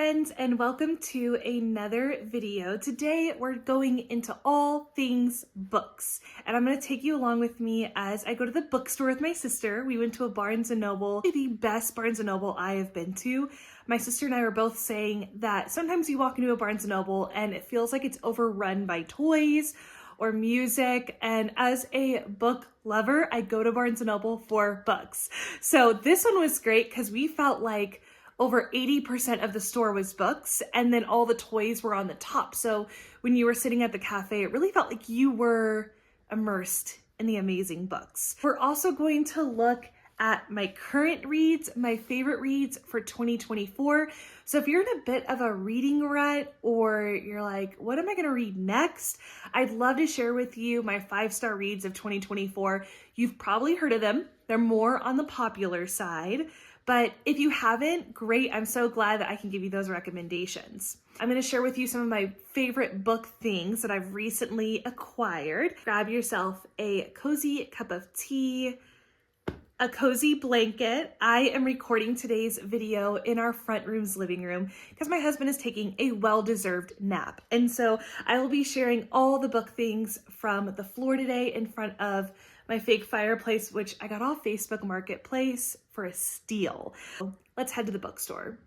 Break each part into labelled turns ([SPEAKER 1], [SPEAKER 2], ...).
[SPEAKER 1] friends, and welcome to another video. Today we're going into all things books, and I'm going to take you along with me as I go to the bookstore with my sister. We went to a Barnes & Noble, the best Barnes & Noble I have been to. My sister and I were both saying that sometimes you walk into a Barnes & Noble and it feels like it's overrun by toys or music, and as a book lover, I go to Barnes & Noble for books. So this one was great because we felt like over 80% of the store was books, and then all the toys were on the top. So when you were sitting at the cafe, it really felt like you were immersed in the amazing books. We're also going to look at my current reads, my favorite reads for 2024. So if you're in a bit of a reading rut, or you're like, what am I gonna read next? I'd love to share with you my 5-star reads of 2024. You've probably heard of them. They're more on the popular side. But if you haven't, great. I'm so glad that I can give you those recommendations. I'm going to share with you some of my favorite book things that I've recently acquired. Grab yourself a cozy cup of tea, a cozy blanket. I am recording today's video in our front room's living room because my husband is taking a well-deserved nap. And so I will be sharing all the book things from the floor today in front of my fake fireplace, which I got off Facebook Marketplace for a steal. Let's head to the bookstore.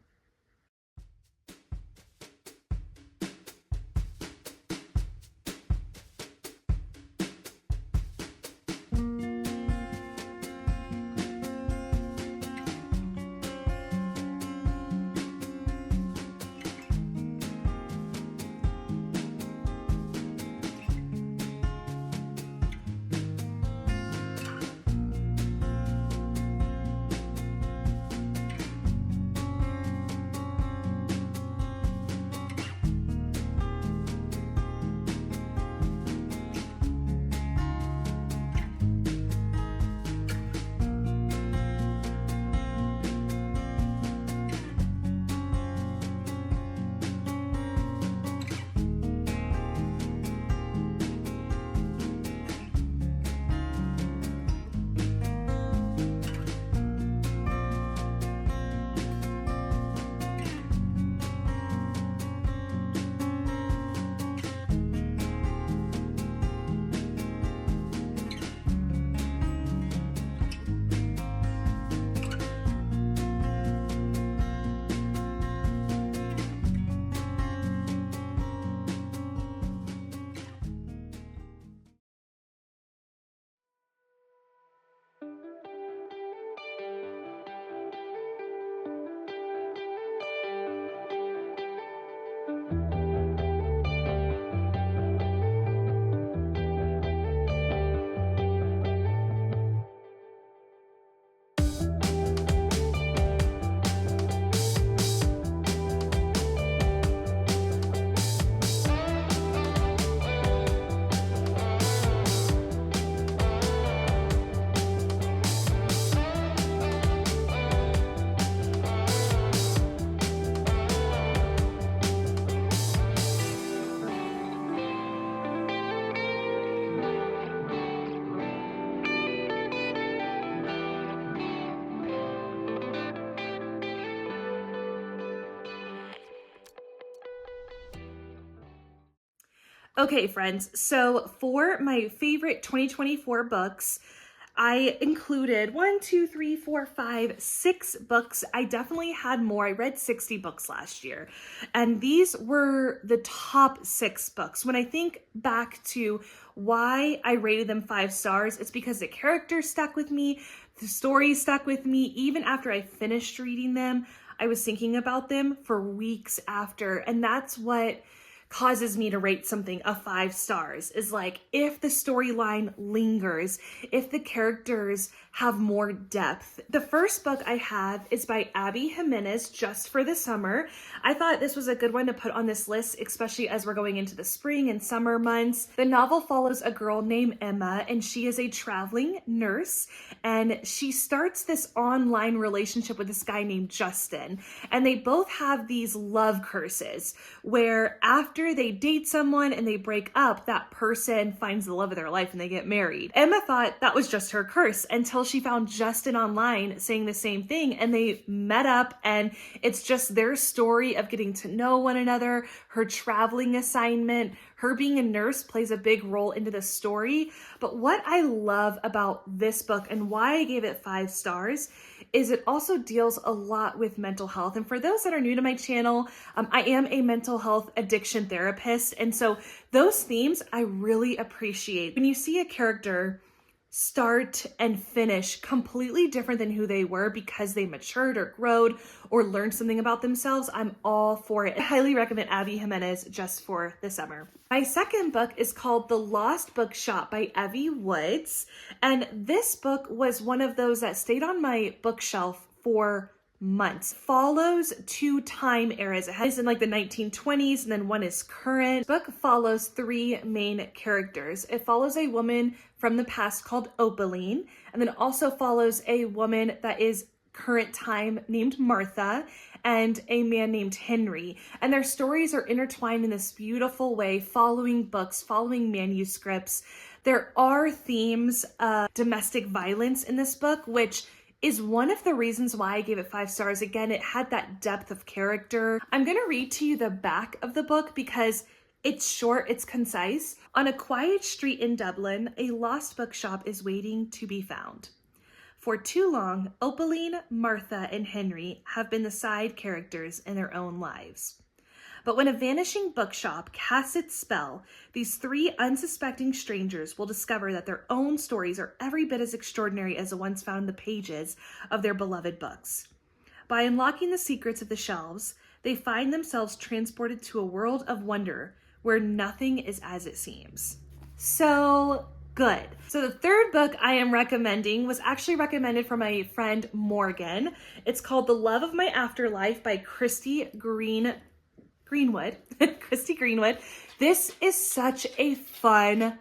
[SPEAKER 1] Okay, friends, so for my favorite 2024 books, I included 6 books. I definitely had more. I read 60 books last year, and these were the top 6 books. When I think back to why I rated them 5 stars, it's because the characters stuck with me, the stories stuck with me. Even after I finished reading them, I was thinking about them for weeks after, and that's what causes me to rate something a 5 stars, is like if the storyline lingers, if the characters have more depth. The first book I have is by Abby Jimenez, Just for the Summer. I thought this was a good one to put on this list, especially as we're going into the spring and summer months. The novel follows a girl named Emma, and she is a traveling nurse, and she starts this online relationship with this guy named Justin, and they both have these love curses where after after they date someone and they break up, that person finds the love of their life and they get married. Emma thought that was just her curse until she found Justin online saying the same thing, and they met up, and it's just their story of getting to know one another. Her traveling assignment, her being a nurse plays a big role into the story. But what I love about this book and why I gave it 5 stars is it also deals a lot with mental health. And for those that are new to my channel, I am a mental health addiction therapist. And so those themes I really appreciate. When you see a character start and finish completely different than who they were because they matured or growed or learned something about themselves, I'm all for it. I highly recommend Abby Jimenez just for the summer. My second book is called The Lost Bookshop by Evie Woods. And this book was one of those that stayed on my bookshelf for months. Follows 2 time eras. It has in like the 1920s and then one is current. The book follows 3 main characters. It follows a woman from the past called Opaline, and then also follows a woman that is current time named Martha and a man named Henry. And their stories are intertwined in this beautiful way, following books, following manuscripts. There are themes of domestic violence in this book, which is one of the reasons why I gave it 5 stars. Again, it had that depth of character. I'm gonna read to you the back of the book because it's short, it's concise. On a quiet street in Dublin, a lost bookshop is waiting to be found. For too long, Opaline, Martha, and Henry have been the side characters in their own lives. But when a vanishing bookshop casts its spell, these 3 unsuspecting strangers will discover that their own stories are every bit as extraordinary as the ones found in the pages of their beloved books. By unlocking the secrets of the shelves, they find themselves transported to a world of wonder where nothing is as it seems. So good. So the third book I am recommending was actually recommended from my friend Morgan. It's called The Love of My Afterlife by Christy Greenwood. Christy Greenwood. This is such a fun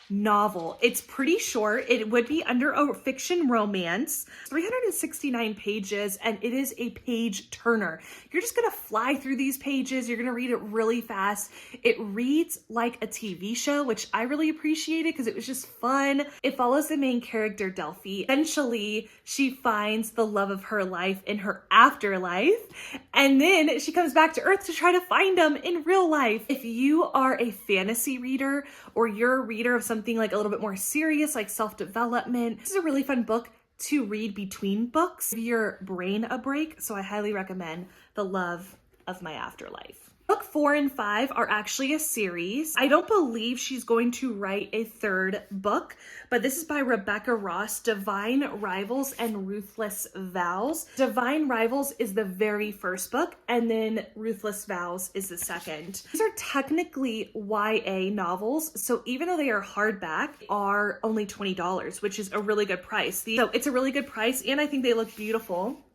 [SPEAKER 1] novel. It's pretty short. It would be under a fiction romance. 369 pages, and it is a page turner. You're just gonna fly through these pages. You're gonna read it really fast. It reads like a TV show, which I really appreciated because it was just fun. It follows the main character, Delphi. Eventually, she finds the love of her life in her afterlife, and then she comes back to Earth to try to find him in real life. If you are a fantasy reader or you're a reader of something like a little bit more serious, like self-development, this is a really fun book to read between books. Give your brain a break, so I highly recommend The Love of My Afterlife. Book 4 and 5 are actually a series. I don't believe she's going to write a 3rd book, but this is by Rebecca Ross, Divine Rivals and Ruthless Vows. Divine Rivals is the very first book, and then Ruthless Vows is the second. These are technically YA novels, so even though they are hardback, they are only $20, which is a really good price. So it's a really good price, and I think they look beautiful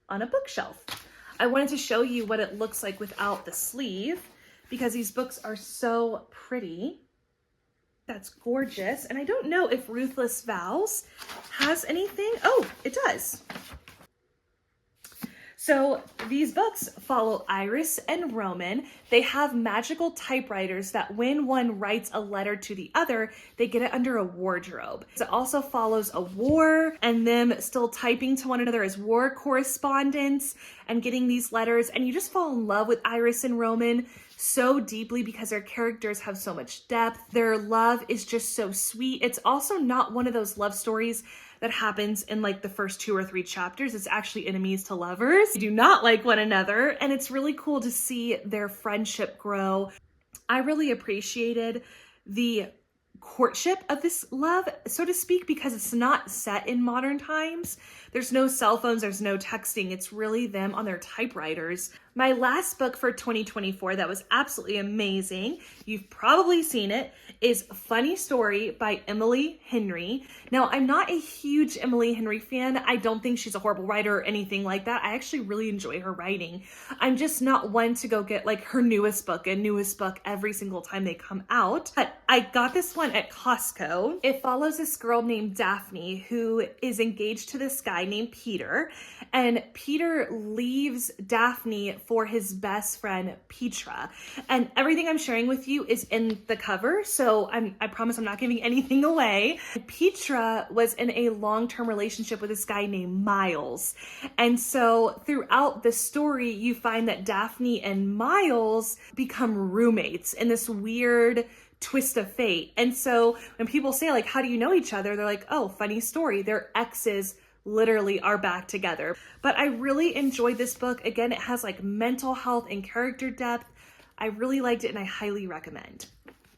[SPEAKER 1] on a bookshelf. I wanted to show you what it looks like without the sleeve because these books are so pretty. That's gorgeous. And I don't know if Ruthless Vows has anything. Oh, it does. So these books follow Iris and Roman. They have magical typewriters that when one writes a letter to the other, they get it under a wardrobe. It also follows a war and them still typing to one another as war correspondents and getting these letters. And you just fall in love with Iris and Roman so deeply because their characters have so much depth. Their love is just so sweet. It's also not one of those love stories that happens in like the first 2 or 3 chapters. It's actually enemies to lovers. They do not like one another, and it's really cool to see their friendship grow. I really appreciated the courtship of this love, so to speak, because it's not set in modern times. There's no cell phones, there's no texting. It's really them on their typewriters. My last book for 2024 that was absolutely amazing, you've probably seen it, is Funny Story by Emily Henry. Now, I'm not a huge Emily Henry fan. I don't think she's a horrible writer or anything like that. I actually really enjoy her writing. I'm just not one to go get like her newest book every single time they come out. But I got this one at Costco. It follows this girl named Daphne who is engaged to this guy named Peter. And Peter leaves Daphne for his best friend, Petra. And everything I'm sharing with you is in the cover, so I promise I'm not giving anything away. Petra was in a long-term relationship with this guy named Miles. And so throughout the story, you find that Daphne and Miles become roommates in this weird twist of fate. And so when people say, like, how do you know each other? They're like, oh, funny story. Their exes literally are back together. But I really enjoyed this book. Again, it has like mental health and character depth. I really liked it and I highly recommend.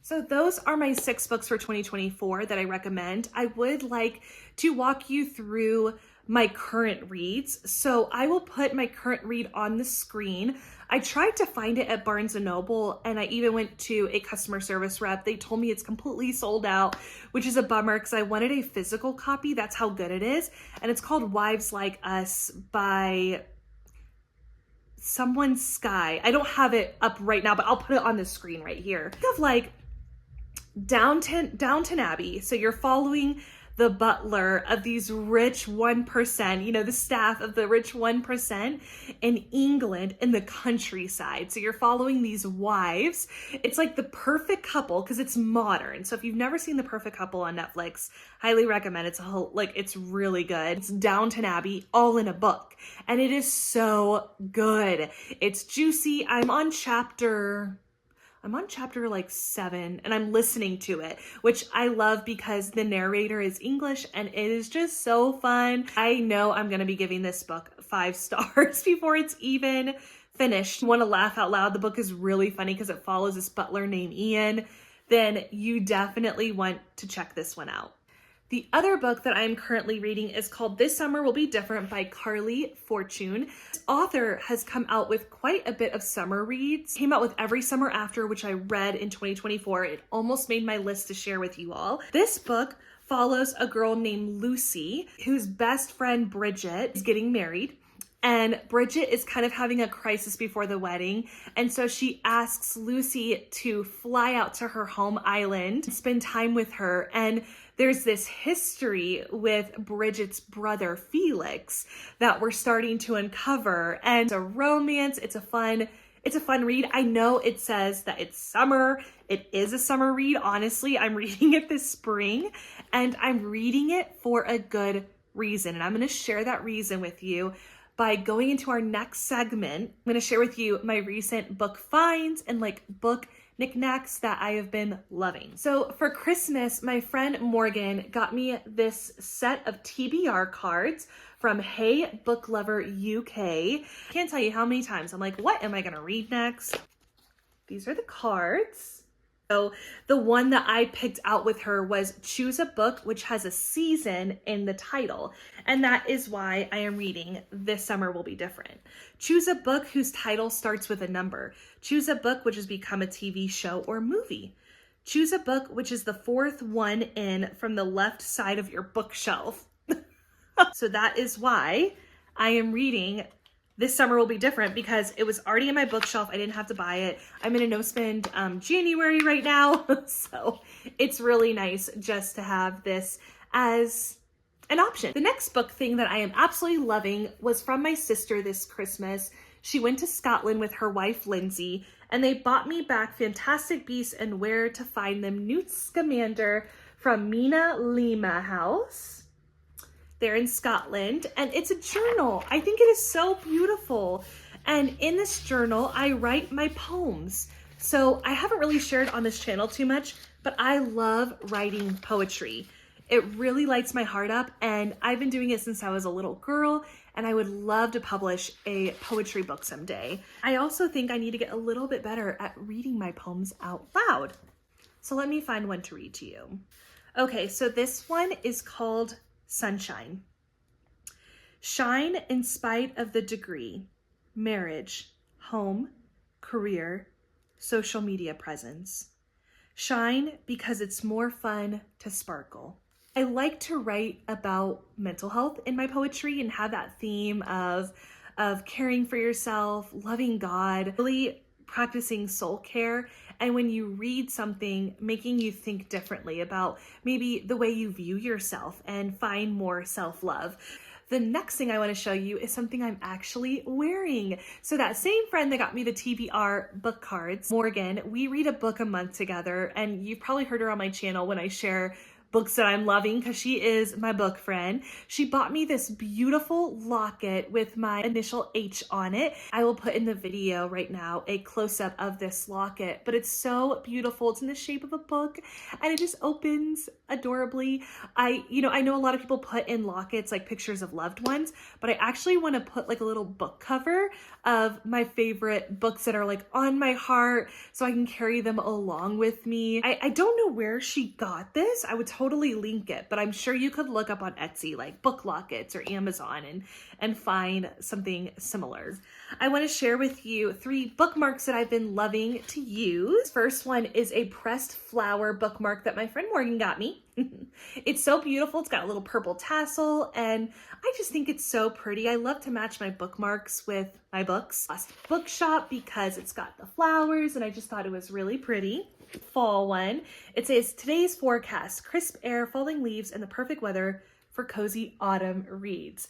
[SPEAKER 1] So those are my 6 books for 2024 that I recommend. I would like to walk you through my current reads. So I will put my current read on the screen. I tried to find it at Barnes & Noble, and I even went to a customer service rep. They told me it's completely sold out, which is a bummer because I wanted a physical copy. That's how good it is. And it's called Wives Like Us by someone Sky. I don't have it up right now, but I'll put it on the screen right here. Think of like Downton Abbey. So you're following the butler of these rich 1%, you know, the staff of the rich 1% in England in the countryside. So you're following these wives. It's like the perfect couple because it's modern. So if you've never seen The Perfect Couple on Netflix, highly recommend. It's really good. It's Downton Abbey all in a book. And it is so good. It's juicy. I'm on chapter like 7 and I'm listening to it, which I love because the narrator is English and it is just so fun. I know I'm going to be giving this book 5 stars before it's even finished. Want to laugh out loud. The book is really funny because it follows this butler named Ian. Then you definitely want to check this one out. The other book that I'm currently reading is called This Summer Will Be Different by Carly Fortune. This author has come out with quite a bit of summer reads. Came out with Every Summer After, which I read in 2024. It almost made my list to share with you all. This book follows a girl named Lucy, whose best friend Bridget is getting married. And Bridget is kind of having a crisis before the wedding. And so she asks Lucy to fly out to her home island and spend time with her. And there's this history with Bridget's brother, Felix, that we're starting to uncover. And it's a romance. It's a fun read. I know it says that it's summer. It is a summer read. Honestly, I'm reading it this spring and I'm reading it for a good reason. And I'm going to share that reason with you by going into our next segment. I'm going to share with you my recent book finds and like book knickknacks that I have been loving. So for Christmas, my friend Morgan got me this set of TBR cards from Hey Book Lover UK. Can't tell you how many times I'm like, what am I going to read next? These are the cards. So the one that I picked out with her was Choose a Book, which has a season in the title. And that is why I am reading This Summer Will Be Different. Choose a book whose title starts with a number. Choose a book which has become a TV show or movie. Choose a book which is the 4th one in from the left side of your bookshelf. So that is why I am reading This Summer Will Be Different, because it was already in my bookshelf. I didn't have to buy it. I'm in a no-spend January right now. So it's really nice just to have this as an option. The next book thing that I am absolutely loving was from my sister this Christmas. She went to Scotland with her wife, Lindsay, and they bought me back Fantastic Beasts and Where to Find Them, Newt Scamander from Mina Lima House. They're in Scotland, and it's a journal. I think it is so beautiful. And in this journal, I write my poems. So I haven't really shared on this channel too much, but I love writing poetry. It really lights my heart up, and I've been doing it since I was a little girl, and I would love to publish a poetry book someday. I also think I need to get a little bit better at reading my poems out loud. So let me find one to read to you. Okay, so this one is called Sunshine. Shine in spite of the degree, marriage, home, career, social media presence. Shine because it's more fun to sparkle. I like to write about mental health in my poetry and have that theme of caring for yourself, loving God, really practicing soul care. And when you read something, making you think differently about maybe the way you view yourself and find more self-love. The next thing I want to show you is something I'm actually wearing. So that same friend that got me the TBR book cards, Morgan, we read a book a month together, and you've probably heard her on my channel when I share books that I'm loving because she is my book friend. She bought me this beautiful locket with my initial H on it. I will put in the video right now a close-up of this locket, but it's so beautiful. It's in the shape of a book and it just opens adorably. I know a lot of people put in lockets like pictures of loved ones, but I actually want to put like a little book cover of my favorite books that are like on my heart so I can carry them along with me. I don't know where she got this. I would totally link it, but I'm sure you could look up on Etsy like book lockets or Amazon and find something similar. I want to share with you 3 bookmarks that I've been loving to use. First one is a pressed flower bookmark that my friend Morgan got me. It's so beautiful. It's got a little purple tassel and I just think it's so pretty. I love to match my bookmarks with my books. Last bookshop because it's got the flowers and I just thought it was really pretty. Fall one. It says, today's forecast, crisp air, falling leaves, and the perfect weather for cozy autumn reads.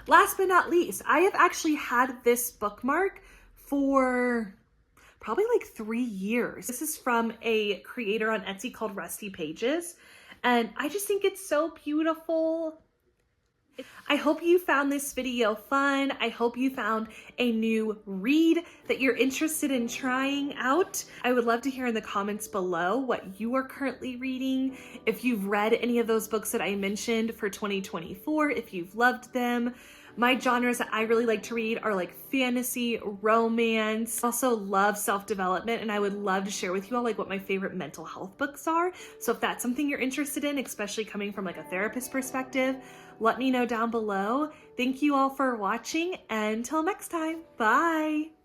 [SPEAKER 1] Last but not least, I have actually had this bookmark for probably like 3 years. This is from a creator on Etsy called Rusty Pages, and I just think it's so beautiful. I hope you found this video fun. I hope you found a new read that you're interested in trying out. I would love to hear in the comments below what you are currently reading, if you've read any of those books that I mentioned for 2024, if you've loved them. My genres that I really like to read are like fantasy, romance. I also love self-development, and I would love to share with you all like what my favorite mental health books are. So if that's something you're interested in, especially coming from like a therapist perspective, let me know down below. Thank you all for watching, and until next time, bye.